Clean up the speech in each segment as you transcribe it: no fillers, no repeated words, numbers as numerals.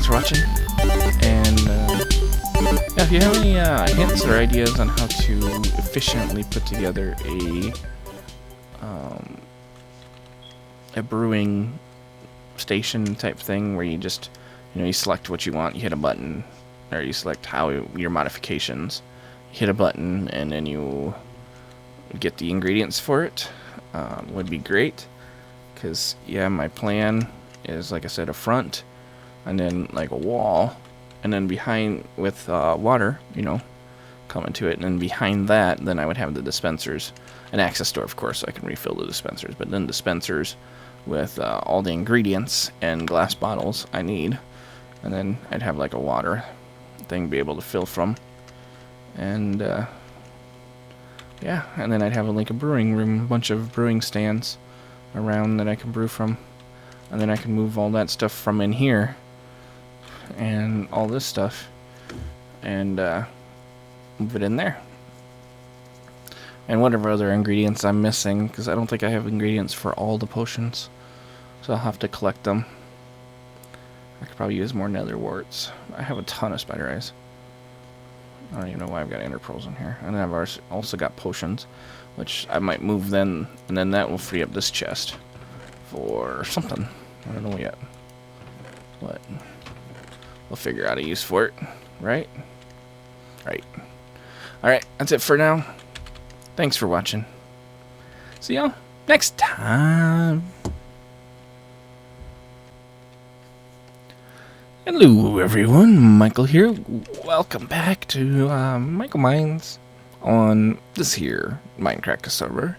for watching. And yeah, if you have any hints or ideas on how to efficiently put together a brewing station type thing where you just, you select what you want, you hit a button, or you select how your modifications, you hit a button, and then you get the ingredients for it, would be great. Because, yeah, my plan is, like I said, a front, and then, like, a wall, and then behind, with water, coming to it, and then behind that, then I would have the dispensers, an access door, of course, so I can refill the dispensers, but then dispensers with all the ingredients and glass bottles I need, and then I'd have, like, a water thing be able to fill from, and, yeah, and then I'd have, like, a brewing room, a bunch of brewing stands around that I can brew from, and then I can move all that stuff from in here and all this stuff and move it in there, and whatever other ingredients I'm missing, because I don't think I have ingredients for all the potions, so I'll have to collect them. I could probably use more nether warts. I have a ton of spider eyes. I don't even know why I've got ender pearls in here. And then I've also got potions, which I might move then, and then that will free up this chest for something. I don't know yet. What? We'll figure out a use for it, right? Right. Alright, that's it for now. Thanks for watching. See y'all next time. Hello everyone, Mhykol here. Welcome back to Mhykol Mines on this here Minecraft server.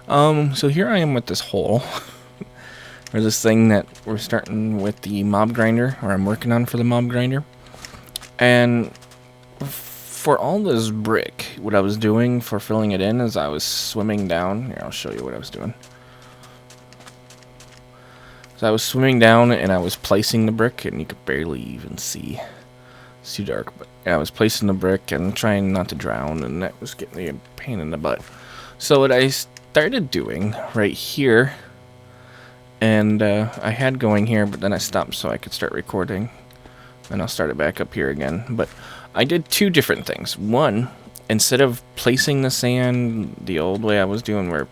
So here I am with this hole, or this thing that we're starting with the mob grinder, or I'm working on for the mob grinder. And for all this brick, what I was doing for filling it in is I was swimming down. Here, I'll show you what I was doing. So I was swimming down and I was placing the brick, and you could barely even see. It's too dark, but I was placing the brick and trying not to drown, and that was getting me a pain in the butt. So what I started doing right here, and I had going here, but then I stopped so I could start recording, and I'll start it back up here again. But I did two different things. One, instead of placing the sand the old way I was doing, where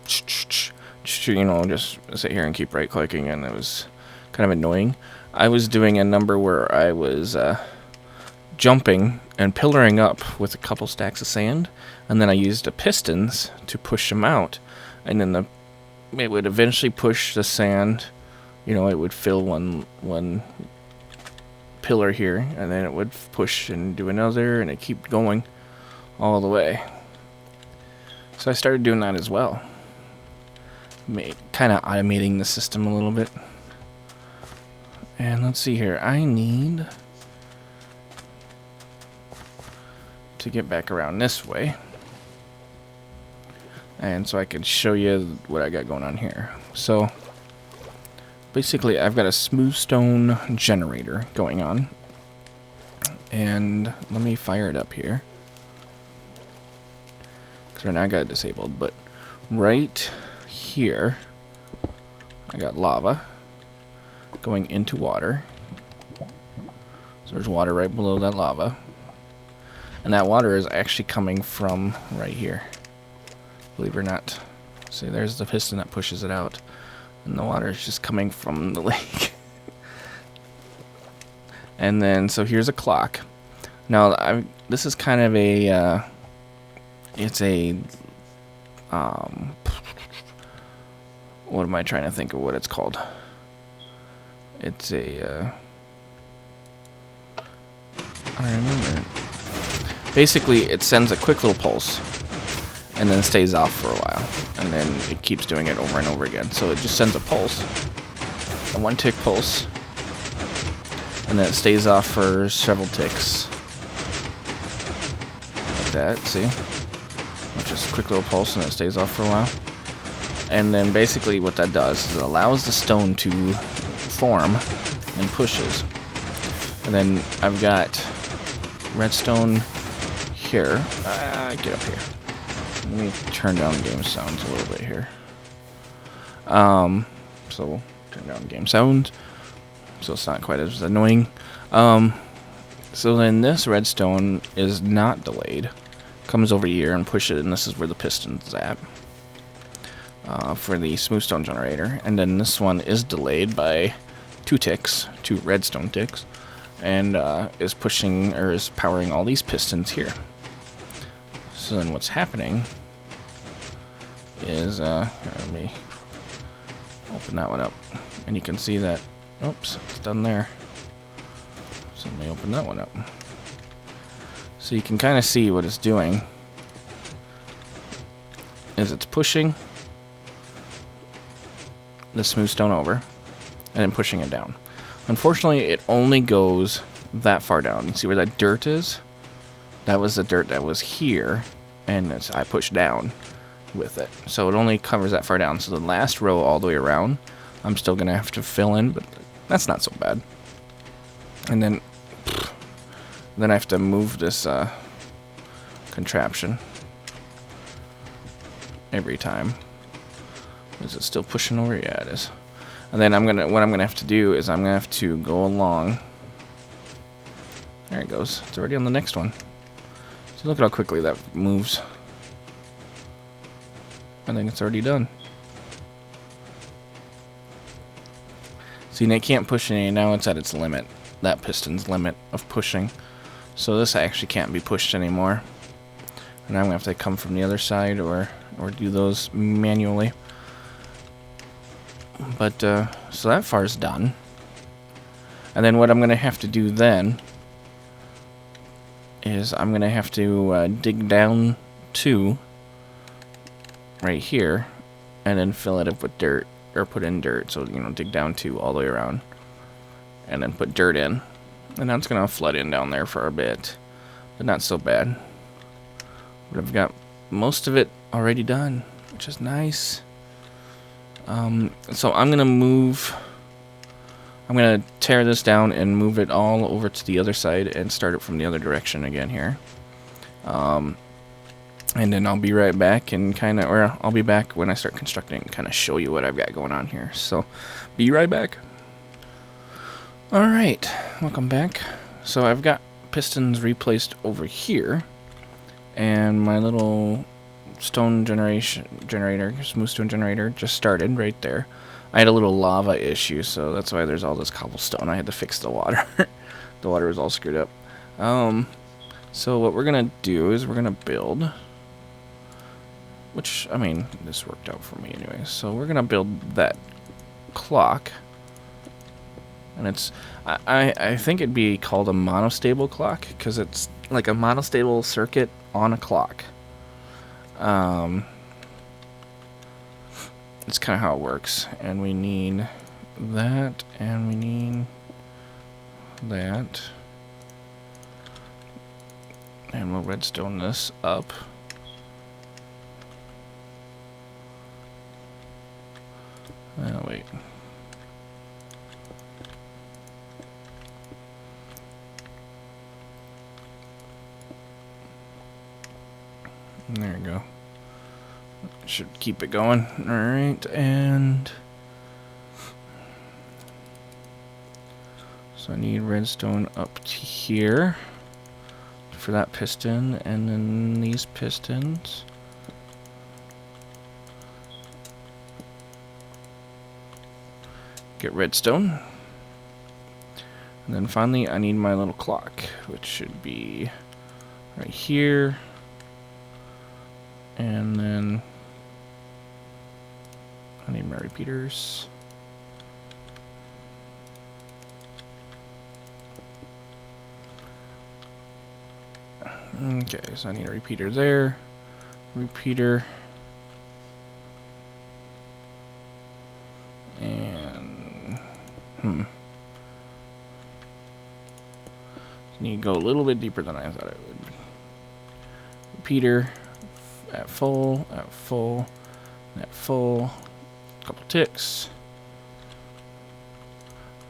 just sit here and keep right clicking, and it was kind of annoying. I was doing a number where I was jumping and pillaring up with a couple stacks of sand, and then I used the pistons to push them out, and then it would eventually push the sand. It would fill one pillar here, and then it would push and do another, and it keep going all the way. So I started doing that as well. Kind of automating the system a little bit. And let's see here. I need to get back around this way, and so I can show you what I got going on here. So basically I've got a smooth stone generator going on, and let me fire it up here, because right now I got it disabled. But right here I got lava going into water, so there's water right below that lava, and that water is actually coming from right here, believe it or not. See, there's the piston that pushes it out, and the water is just coming from the lake. And then so here's a clock. Now this is kind of a it's a what am I trying to think of what it's called? It's a I don't remember. Basically, it sends a quick little pulse, and then stays off for a while, and then it keeps doing it over and over again. So it just sends a pulse, a one tick pulse, and then it stays off for several ticks, like that. See, just a quick little pulse, and it stays off for a while. And then basically what that does is it allows the stone to form and pushes. And then I've got redstone here. Get up here. Let me turn down game sounds a little bit here. So turn down game sounds. so it's not quite as annoying. So then this redstone is not delayed. Comes over here and push it, and this is where the piston's at for the smoothstone generator. And then this one is delayed by 2 ticks, 2 redstone ticks, and is pushing or is powering all these pistons here. So then what's happening is let me open that one up, and you can see that. Oops, it's done there. So let me open that one up. So you can kind of see what it's doing is it's pushing the smooth stone over and then pushing it down. Unfortunately, it only goes that far down. You see where that dirt is? That was the dirt that was here, and I pushed down with it. So it only covers that far down. So the last row all the way around, I'm still going to have to fill in, but that's not so bad. And then I have to move this contraption every time. Is it still pushing over? Yeah, it is. And then what I'm gonna have to do is I'm gonna have to go along. There it goes. It's already on the next one. So look at how quickly that moves. I think it's already done. See, and it can't push any. Now it's at its limit. That piston's limit of pushing. So this actually can't be pushed anymore. And I'm gonna have to come from the other side or do those manually. But so that far is done. And then what I'm gonna have to do then is I'm gonna have to dig down to right here and then fill it up with dirt, or put in dirt. So, you know, dig down to all the way around and then put dirt in. And that's gonna flood in down there for a bit, but not so bad. But I've got most of it already done, which is nice. So I'm gonna tear this down and move it all over to the other side and start it from the other direction again here. And then I'll be right back and I'll be back when I start constructing and kind of show you what I've got going on here. So be right back. Alright, welcome back. So I've got pistons replaced over here, and my little smooth stone generator just started right there. I had a little lava issue, so that's why there's all this cobblestone. I had to fix the water. The water was all screwed up. So what we're gonna do is we're gonna build, which, I mean, this worked out for me anyway. So we're gonna build that clock. And it's, I think it'd be called a monostable clock, because it's like a monostable circuit on a clock. It's kind of how it works. And we need that, and we need that. And we'll redstone this up. Oh, wait. There we go. Should keep it going. Alright, and so I need redstone up to here for that piston, and then these pistons. Get redstone. And then finally I need my little clock, which should be right here. And then I need my repeaters. Okay, so I need a repeater there. Repeater. And need to go a little bit deeper than I thought it would. Repeater. At full, at full, at full. Couple ticks.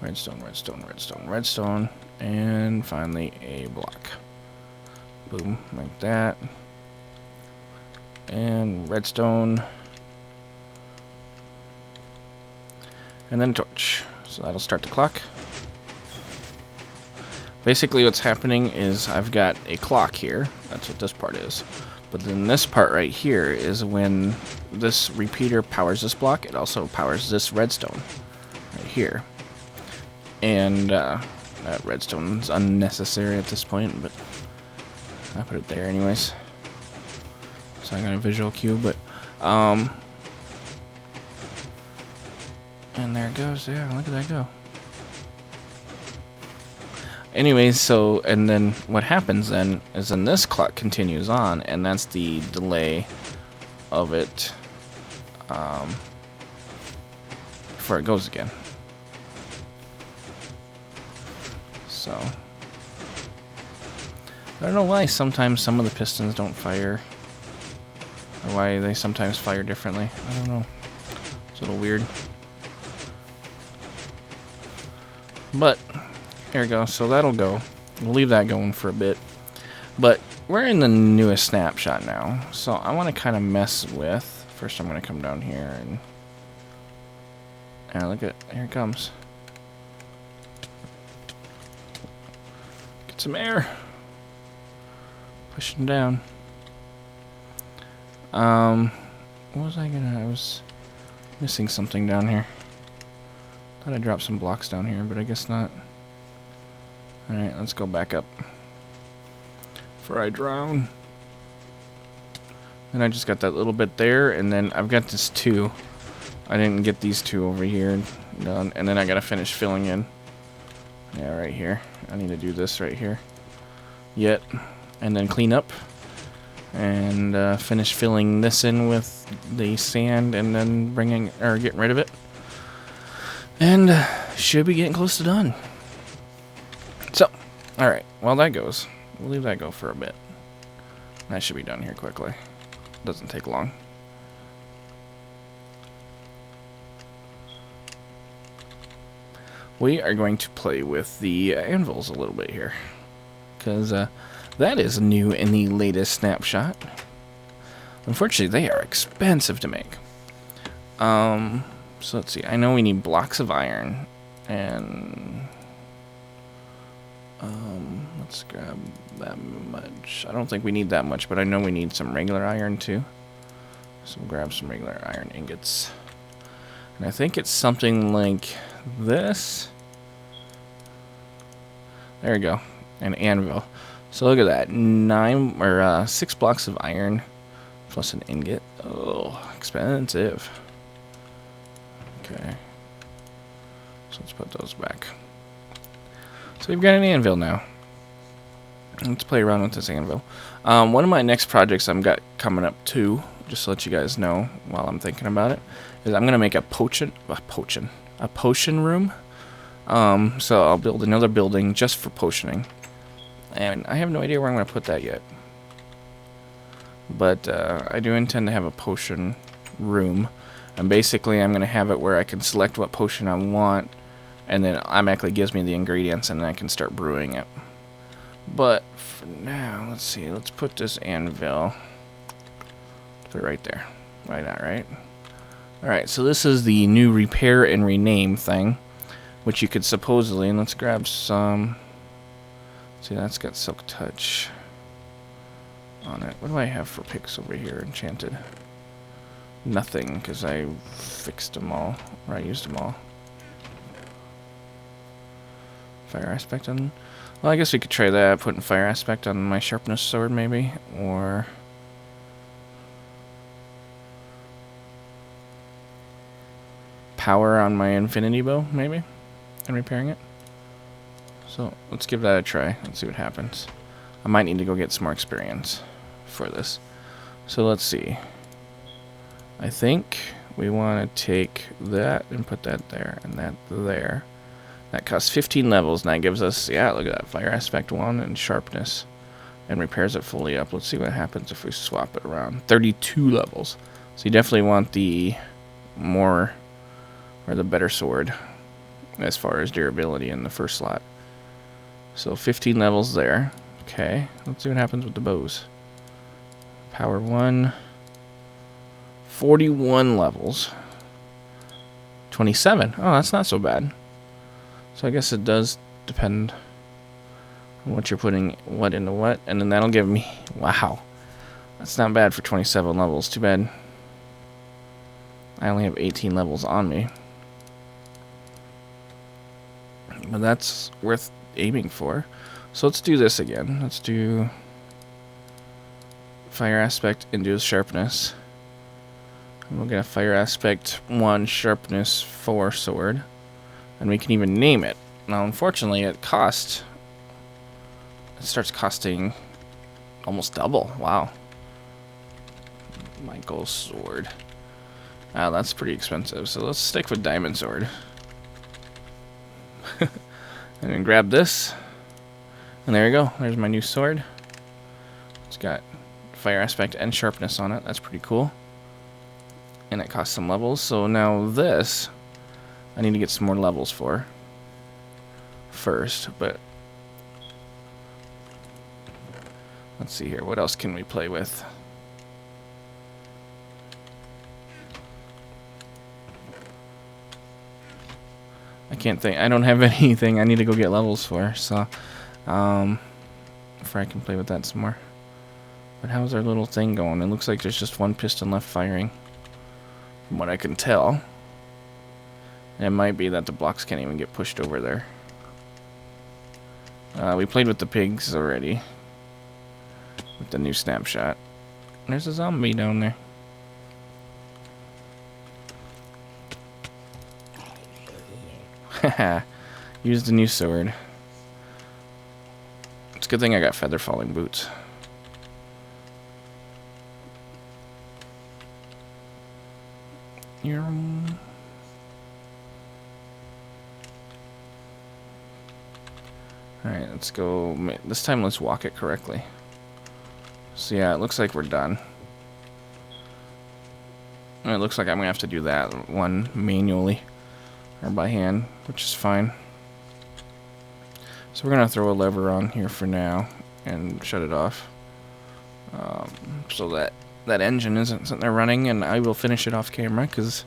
Redstone, redstone, redstone, redstone. And finally a block. Boom, like that. And redstone. And then a torch. So that'll start the clock. basically what's happening is I've got a clock here. That's what this part is. But then this part right here is when this repeater powers this block. It also powers this redstone right here. And that redstone's unnecessary at this point, but I put it there anyways. So I got a visual cue, but and there it goes. Yeah, look at that go. Anyways, so, and then what happens then is then this clock continues on, and that's the delay of it before it goes again. So, I don't know why sometimes some of the pistons don't fire, or why they sometimes fire differently. I don't know. It's a little weird. But there we go. So that'll go. We'll leave that going for a bit. But we're in the newest snapshot now. So I want to kind of mess with. First, I'm going to come down here and look at, here it comes. Get some air. Pushing down. What was I was missing something down here. Thought I dropped some blocks down here, but I guess not. Alright, let's go back up before I drown. And I just got that little bit there, and then I've got this 2. I didn't get these 2 over here done, and then I gotta finish filling in. Yeah, right here. I need to do this right here. Yet, and then clean up and finish filling this in with the sand, and then getting rid of it. And should be getting close to done. So, alright, while that goes, we'll leave that go for a bit. That should be done here quickly. Doesn't take long. We are going to play with the anvils a little bit here, because that is new in the latest snapshot. Unfortunately, they are expensive to make. So let's see. I know we need blocks of iron, and let's grab that much. I don't think we need that much, but I know we need some regular iron too. So we'll grab some regular iron ingots. And I think it's something like this. There we go. An anvil. So look at that. 6 blocks of iron plus an ingot. Oh, expensive. Okay. So let's put those back. So we've got an anvil now. Let's play around with this anvil. One of my next projects I've got coming up too, just to let you guys know while I'm thinking about it, is I'm gonna make a potion room. So I'll build another building just for potioning, and I have no idea where I'm gonna put that yet. But I do intend to have a potion room, and basically I'm gonna have it where I can select what potion I want, and then it automatically gives me the ingredients, and then I can start brewing it. But for now, let's see. Let's put this anvil. Put it right there. Why not, right? Alright, so this is the new repair and rename thing, which you could supposedly, and let's grab some. See, that's got silk touch on it. What do I have for picks over here enchanted? Nothing, because I fixed them all, or I used them all. Fire aspect on. Well, I guess we could try that, putting fire aspect on my sharpness sword, maybe, or power on my infinity bow, maybe, and repairing it. So let's give that a try and see what happens. I might need to go get some more experience for this. So let's see. I think we want to take that and put that there and that there. That costs 15 levels, and that gives us, yeah, look at that, fire aspect 1 and sharpness, and repairs it fully up. Let's see what happens if we swap it around. 32 levels. So you definitely want the more, or the better sword as far as durability in the first slot. So 15 levels there. Okay, let's see what happens with the bows. Power 1, 41 levels. 27. Oh, that's not so bad. So I guess it does depend what you're putting what into what, and then that'll give me, wow, that's not bad for 27 levels. Too bad I only have 18 levels on me, but that's worth aiming for. So let's do this again. Let's do fire aspect, induce sharpness, and we'll get a fire aspect 1 sharpness 4 sword, and we can even name it. Now unfortunately it starts costing almost double. Wow. Mhykol sword. Wow, that's pretty expensive. So let's stick with diamond sword. And then grab this. And there you go. There's my new sword. It's got fire aspect and sharpness on it. That's pretty cool. And it costs some levels. So now this, I need to get some more levels for first. But let's see here. What else can we play with? I can't think. I don't have anything I need to go get levels for. So, before I can play with that some more. But how's our little thing going? It looks like there's just one piston left firing, from what I can tell. It might be that the blocks can't even get pushed over there. We played with the pigs already. With the new snapshot. There's a zombie down there. Haha. Use the new sword. It's a good thing I got feather falling boots. Alright, let's go. This time let's walk it correctly. So yeah, it looks like we're done. And it looks like I'm going to have to do that one manually. Or by hand, which is fine. So we're going to throw a lever on here for now. And shut it off. So that engine isn't sitting there running. And I will finish it off camera. Because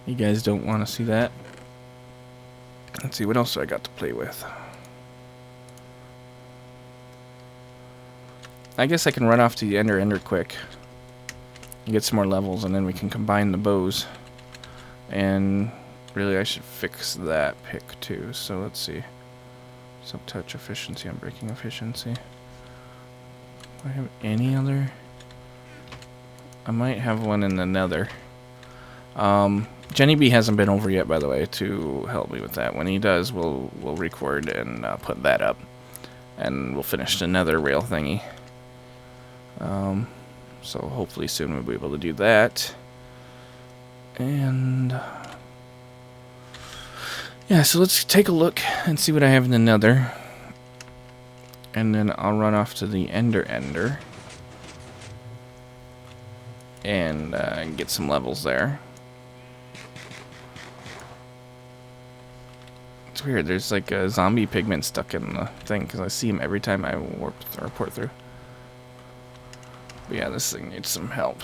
you guys don't want to see that. Let's see, what else do I got to play with? I guess I can run off to the ender quick. And get some more levels. And then we can combine the bows. And really I should fix that pick too. So let's see. Sub-touch efficiency, unbreaking efficiency. Do I have any other? I might have one in the nether. Jenny B hasn't been over yet, by the way, to help me with that. When he does, we'll record and put that up. And we'll finish the nether rail thingy. So hopefully soon we'll be able to do that. And yeah, so let's take a look and see what I have in the nether. And then I'll run off to the ender. And get some levels there. It's weird, there's like a zombie pigment stuck in the thing, because I see him every time I warp or port through. But yeah, this thing needs some help.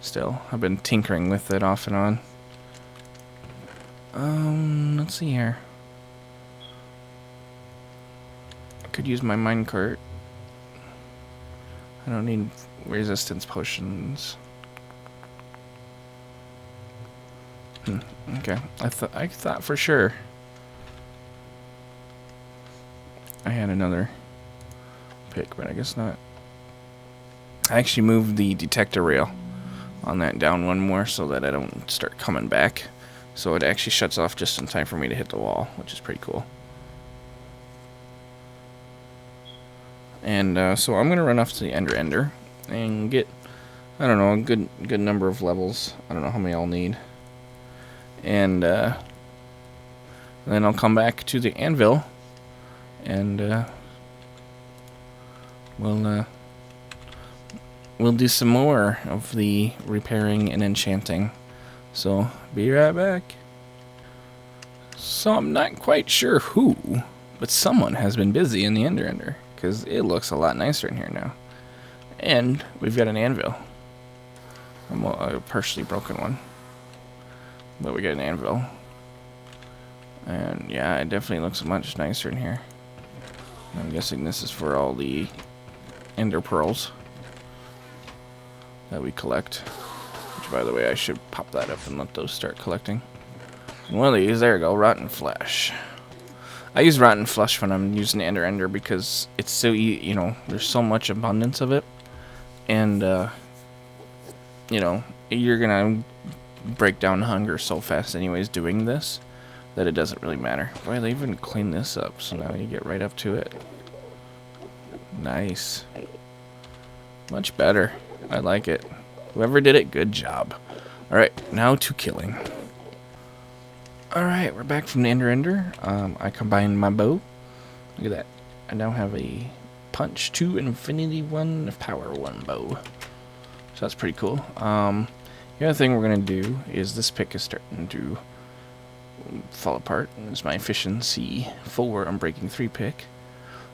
Still, I've been tinkering with it off and on. Let's see here. I could use my minecart. I don't need resistance potions. Okay, I thought for sure I had another pick, but I guess not. I actually moved the detector rail on that down one more so that I don't start coming back. So it actually shuts off just in time for me to hit the wall, which is pretty cool. And so I'm going to run off to the ender and get, I don't know, a good number of levels. I don't know how many I'll need. And then I'll come back to the anvil and we'll do some more of the repairing and enchanting. So, be right back. So, I'm not quite sure who, but someone has been busy in the ender, because it looks a lot nicer in here now. And we've got an anvil. A partially broken one. But we got an anvil. And yeah, it definitely looks much nicer in here. I'm guessing this is for all the ender pearls that we collect. Which, by the way, I should pop that up and let those start collecting. And one of these, there we go, rotten flesh. I use rotten flesh when I'm using ender because it's so you know, there's so much abundance of it, and you know, you're gonna break down hunger so fast anyways doing this that it doesn't really matter. Boy, they even clean this up, so now you get right up to it. Nice. Much better. I like it. Whoever did it, good job. Alright, now to killing. Alright, we're back from the ender. I combined my bow. Look at that. I now have a punch 2, infinity 1, power 1 bow. So that's pretty cool. The other thing we're going to do is this pick is starting to fall apart. It's my efficiency 4 unbreaking 3 pick.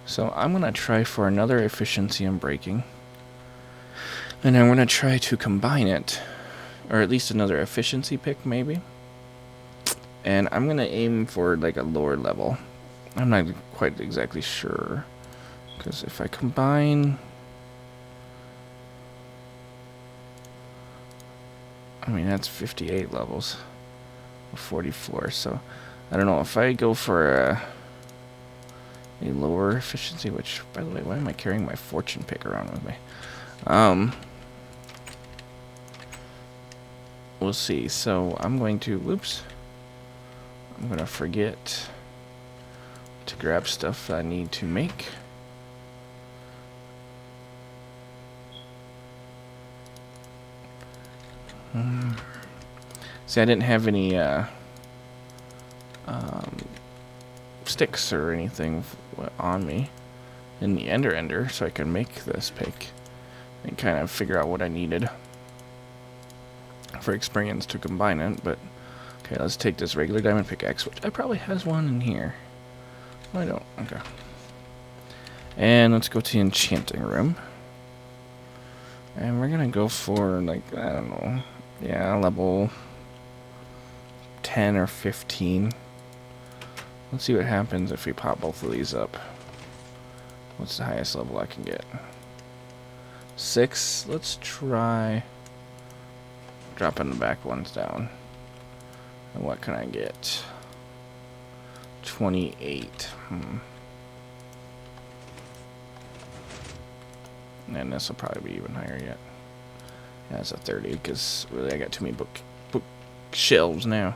So I'm going to try for another efficiency unbreaking. And I'm going to try to combine it, or at least another efficiency pick maybe. And I'm going to aim for like a lower level. I'm not quite exactly sure. Because if I combine... I mean, that's 58 levels. 44, so... I don't know, if I go for a lower efficiency, which, by the way, why am I carrying my fortune pick around with me? We'll see. So I'm going to, whoops, I'm going to forget to grab stuff I need to make. See, I didn't have any sticks or anything on me in the ender, so I could make this pick and kind of figure out what I needed for experience to combine it. But okay, let's take this regular diamond pickaxe, which I probably has one in here. I don't. Okay. And let's go to the enchanting room. And we're gonna go for, like, I don't know, yeah, level 10 or 15. Let's see what happens if we pop both of these up. What's the highest level I can get? 6. Let's try dropping the back ones down. And what can I get? 28. And this will probably be even higher yet. Yeah, it's a 30, because really I got too many book shelves now.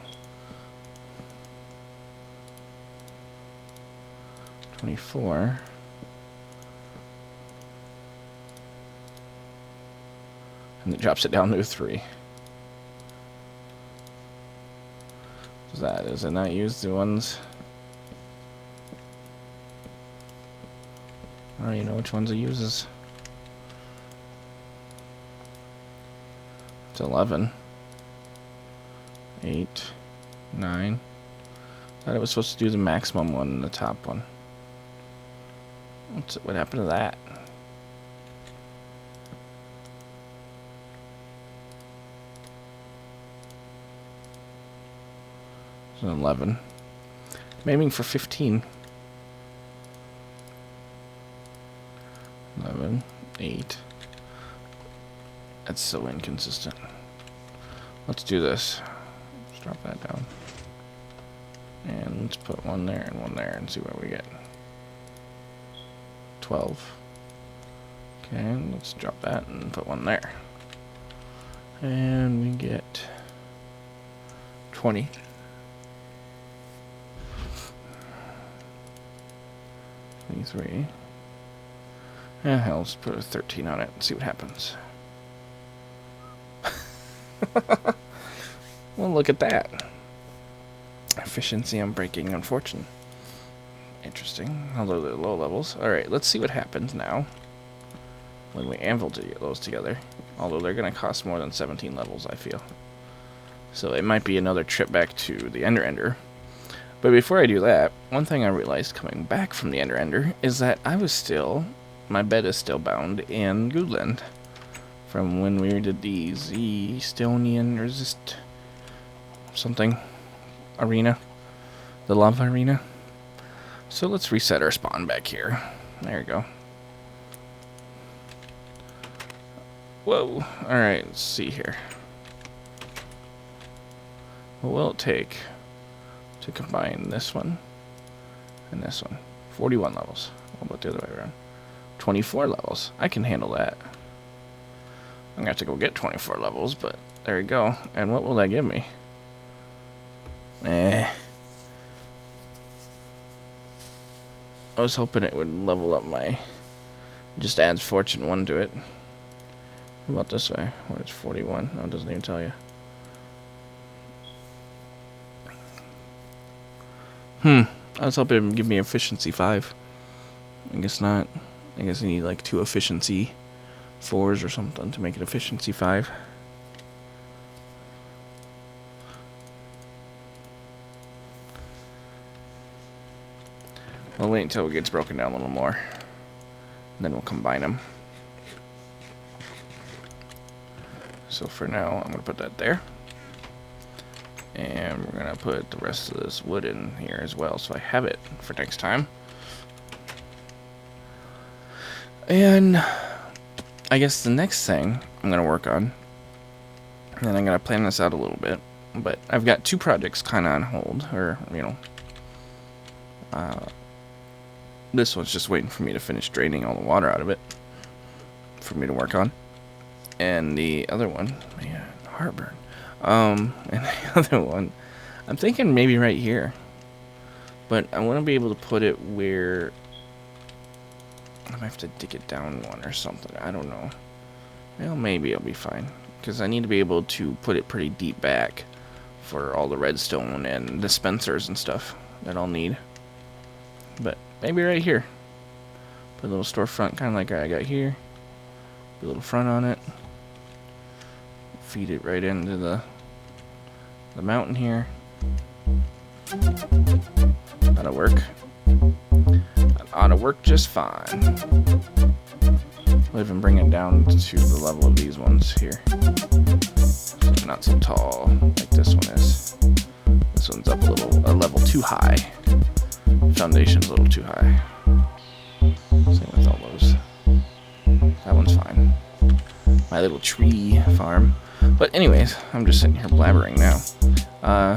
24. And it drops it down to a 3. Does it not use the ones? I don't even know which ones it uses. It's 11. 8. 9. Thought it was supposed to do the maximum one and the top one. What happened to that? It's an 11. I'm aiming for 15. 11. 8. That's so inconsistent. Let's do this. Let's drop that down. And let's put one there and one there and see what we get. 12. Okay, let's drop that and put one there. And we get 20. 23. Yeah, hell, let's put a 13 on it and see what happens. Well, look at that. Efficiency unbreaking unfortunate. Interesting. Although they're low levels. Alright, let's see what happens now when we anvil those together. Although they're going to cost more than 17 levels, I feel. So it might be another trip back to the ender. But before I do that, one thing I realized coming back from the ender is that my bed is still bound in Goodland. From when we did these Estonian resist something arena, the lava arena. So let's reset our spawn back here. There you go. Whoa. Alright, let's see here. What will it take to combine this one and this one? 41 levels. What about the other way around? 24 levels. I can handle that. I'm going to have to go get 24 levels, but there you go. And what will that give me? I was hoping it would level up my... Just adds Fortune 1 to it. What about this way? What is 41? No, it doesn't even tell you. I was hoping it would give me efficiency 5. I guess not. I guess I need like 2 efficiency 4s or something to make it efficiency 5. I'll wait until it gets broken down a little more. And then we'll combine them. So for now, I'm going to put that there. And we're going to put the rest of this wood in here as well, so I have it for next time. And I guess the next thing I'm going to work on, and I'm going to plan this out a little bit, but I've got 2 projects kind of on hold, or, you know, this one's just waiting for me to finish draining all the water out of it for me to work on. And the other one, man, heartburn. And the other one, I'm thinking maybe right here. But I want to be able to put it where I might have to dig it down one or something. I don't know. Well, maybe it'll be fine. Because I need to be able to put it pretty deep back for all the redstone and dispensers and stuff that I'll need. But maybe right here. Put a little storefront kind of like I got here. Put a little front on it. Feed it right into the mountain here. That'll work. That ought to work just fine. We'll even bring it down to the level of these ones here. So not so tall like this one is. This one's up a level too high. Foundation's a little too high. Same with all those. That one's fine. My little tree farm. But anyways, I'm just sitting here blabbering now.